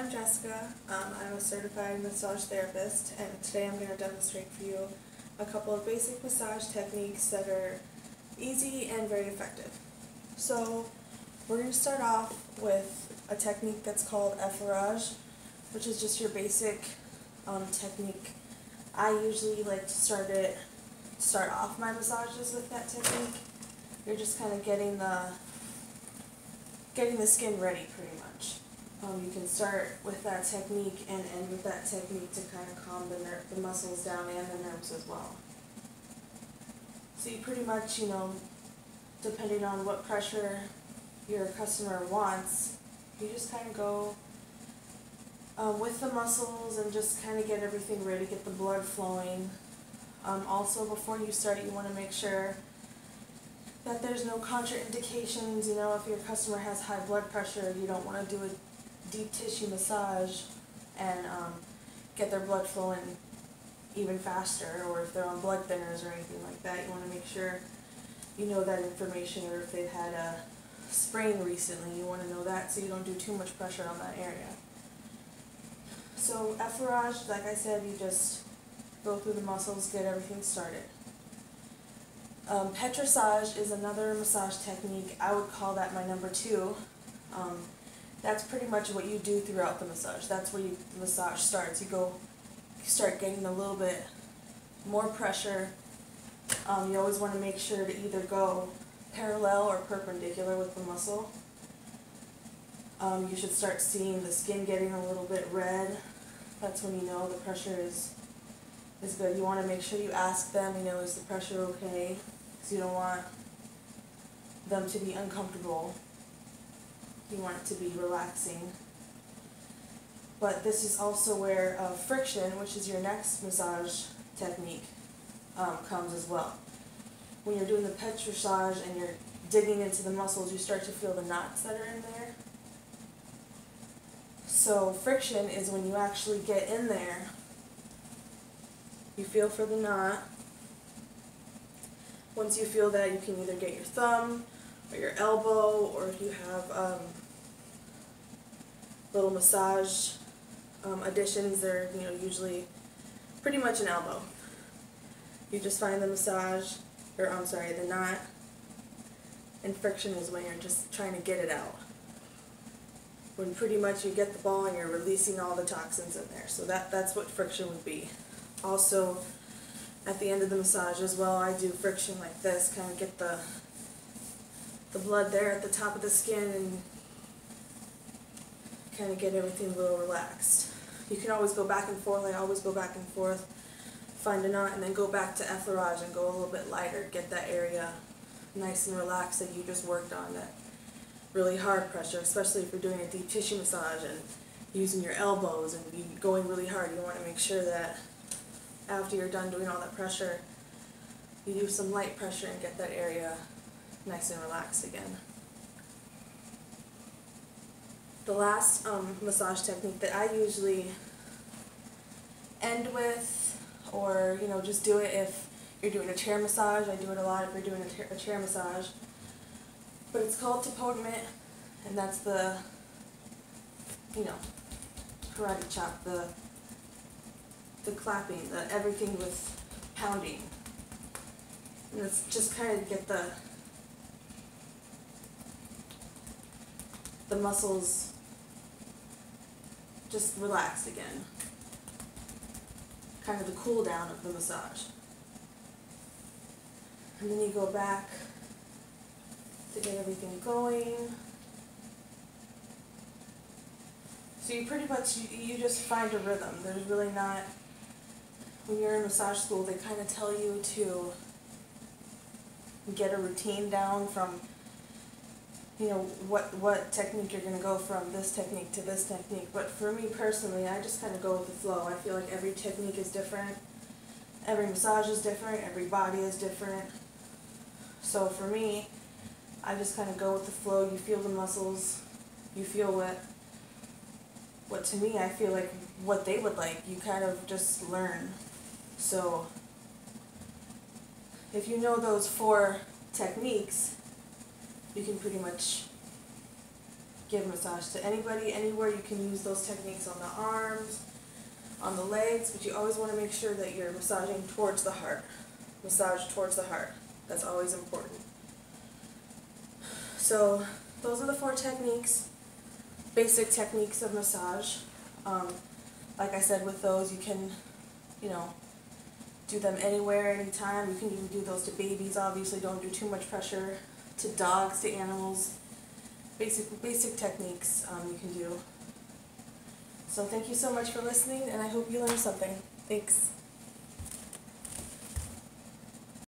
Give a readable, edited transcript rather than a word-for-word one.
I'm Jessica. I'm a certified massage therapist, and today I'm going to demonstrate for you a couple of basic massage techniques that are easy and very effective. So we're going to start off with a technique that's called effleurage, which is just your basic technique. I usually like to start off my massages with that technique. You're just kind of getting the skin ready pretty much. You can start with that technique and end with that technique to kind of calm the muscles down and the nerves as well. So you pretty much, depending on what pressure your customer wants, you just kind of go with the muscles and just kind of get everything ready, get the blood flowing. Also, before you start, you want to make sure that there's no contraindications. If your customer has high blood pressure, you don't want to do a deep tissue massage and get their blood flowing even faster, or if they're on blood thinners or anything like that, you want to make sure you know that information, or if they've had a sprain recently, you want to know that so you don't do too much pressure on that area. So effleurage, like I said, you just go through the muscles, get everything started. Petrissage is another massage technique. I would call that my number 2. That's pretty much what you do throughout the massage. That's where the massage starts. You start getting a little bit more pressure. You always want to make sure to either go parallel or perpendicular with the muscle. You should start seeing the skin getting a little bit red. That's when you know the pressure is good. You want to make sure you ask them, is the pressure okay? Because you don't want them to be uncomfortable. You want it to be relaxing. But this is also where friction, which is your next massage technique, comes as well. When you're doing the petrissage and you're digging into the muscles, you start to feel the knots that are in there. So friction is when you actually get in there, you feel for the knot. Once you feel that, you can either get your thumb or your elbow, or if you have little massage additions, they're usually pretty much an elbow. You just find the the knot, and friction is when you're just trying to get it out. When pretty much you get the ball and you're releasing all the toxins in there. So that's what friction would be. Also, at the end of the massage as well, I do friction like this, kind of get the blood there at the top of the skin and kind of get everything a little relaxed. You can always go back and forth. I always go back and forth, find a knot, and then go back to effleurage and go a little bit lighter, get that area nice and relaxed that you just worked on, that really hard pressure, especially if you're doing a deep tissue massage and using your elbows and going really hard. You want to make sure that after you're done doing all that pressure, you do some light pressure and get that area nice and relaxed again. The last massage technique that I usually end with, or just do it if you're doing a chair massage. I do it a lot if you're doing a chair massage. But it's called tapotement, and that's the, karate chop, the clapping, everything with pounding. And it's just kind of get the muscles just relaxed again. Kind of the cool down of the massage. And then you go back to get everything going. So you pretty much, you just find a rhythm. There's really not, when you're in massage school, they kind of tell you to get a routine down from, what technique you're going to go from this technique to this technique. But for me personally, I just kind of go with the flow. I feel like every technique is different. Every massage is different. Every body is different. So for me, I just kind of go with the flow. You feel the muscles. You feel what to me, I feel like what they would like. You kind of just learn. So if you know those 4 techniques, you can pretty much give massage to anybody, anywhere. You can use those techniques on the arms, on the legs, but you always want to make sure that you're massaging towards the heart. Massage towards the heart. That's always important. So those are the 4 techniques, basic techniques of massage. Like I said, with those you can, do them anywhere, anytime. You can even do those to babies. Obviously, don't do too much pressure. To dogs, to animals. Basic techniques you can do. So thank you so much for listening, and I hope you learned something. Thanks.